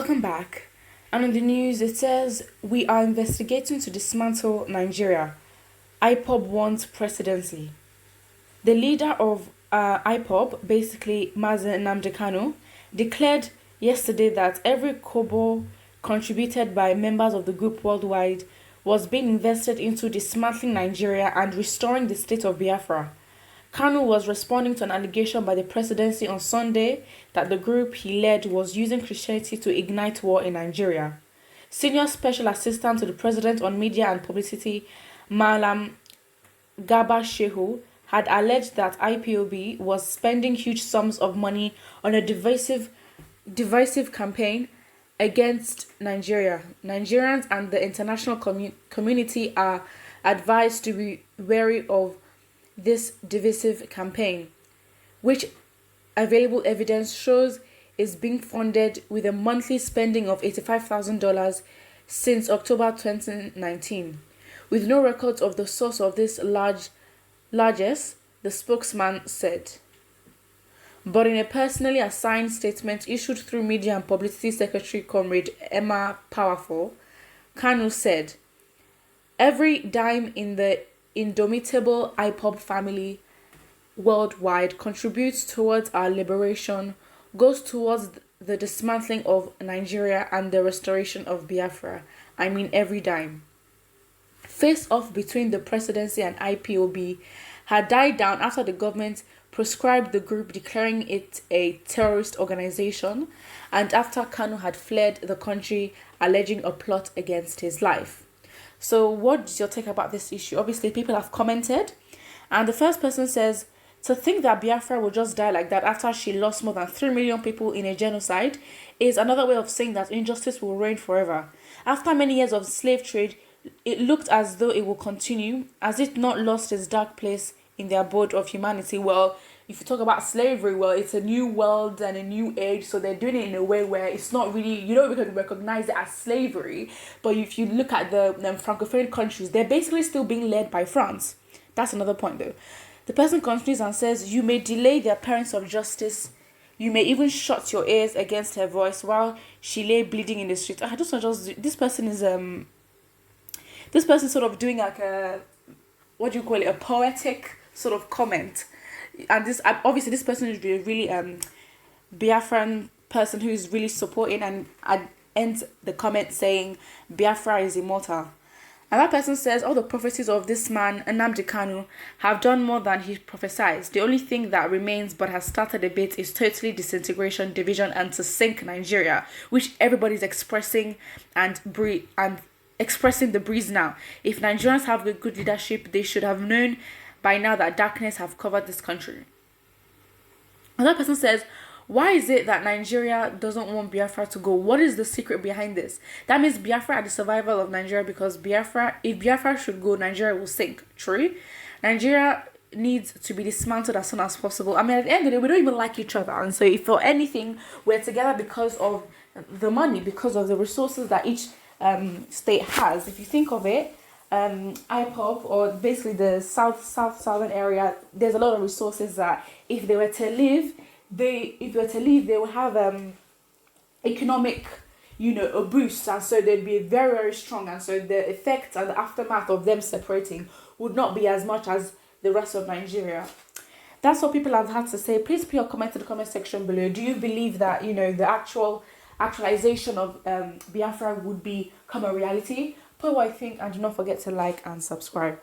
Welcome back. And in the news, it says we are investigating to dismantle Nigeria. Ipob wants presidency. The leader of Ipob, basically Mazen Namdekano, declared yesterday that every kobo contributed by members of the group worldwide was being invested into dismantling Nigeria and restoring the state of Biafra. Kanu was responding to an allegation by the presidency on Sunday that the group he led was using Christianity to ignite war in Nigeria. Senior Special Assistant to the President on Media and Publicity, Malam Gaba Shehu, had alleged that IPOB was spending huge sums of money on a divisive campaign against Nigeria. Nigerians and the international community are advised to be wary of this divisive campaign, which available evidence shows is being funded with a monthly spending of $85,000 since October 2019, with no records of the source of this largesse, the spokesman said. But in a personally assigned statement issued through Media and Publicity Secretary Comrade Emma Powerful, Kanu said, "Every dime in the indomitable Ipob family worldwide contributes towards our liberation, goes towards the dismantling of Nigeria and the restoration of Biafra. I mean every dime." Face-off between the presidency and IPOB had died down after the government proscribed the group, declaring it a terrorist organization, and after Kanu had fled the country alleging a plot against his life. So what's your take about this issue? Obviously, people have commented, and the first person says, to think that Biafra will just die like that after she lost more than 3 million people in a genocide is another way of saying that injustice will reign forever. After many years of slave trade, it looked as though it will continue, as it not lost its dark place in the abode of humanity. Well, if you talk about slavery, well, it's a new world and a new age, so they're doing it in a way where it's not really, you don't really recognize it as slavery, but if you look at the Francophone countries, they're basically still being led by France. That's another point though. The person continues and says, you may delay the appearance of justice, you may even shut your ears against her voice while she lay bleeding in the street. I just this person is sort of doing like a, what do you call it, a poetic sort of comment. And this obviously this person is really Biafran person who is really supporting, and ends the comment saying Biafra is immortal. And that person says all the prophecies of this man Nnamdi Kanu have done more than he prophesied. The only thing that remains but has started a bit is totally disintegration, division, and to sink Nigeria, which everybody's expressing and expressing the breeze now. If Nigerians have the good leadership, they should have known by now that darkness have covered this country. Another person says, why is it that Nigeria doesn't want Biafra to go? What is the secret behind this? That means Biafra are the survival of Nigeria, because if Biafra should go, Nigeria will sink. True. Nigeria needs to be dismantled as soon as possible. I mean, at the end of the day, we don't even like each other. And so if for anything, we're together because of the money, because of the resources that each state has. If you think of it, Ipob, or basically the southern area, there's a lot of resources that if they were to leave, they will have economic, a boost, and so they'd be very, very strong, and so the effect and the aftermath of them separating would not be as much as the rest of Nigeria. That's what people have had to say. Please put your comment in the comment section below. Do you believe that the actualization of Biafra would become a reality? Put what I think, and do not forget to like and subscribe.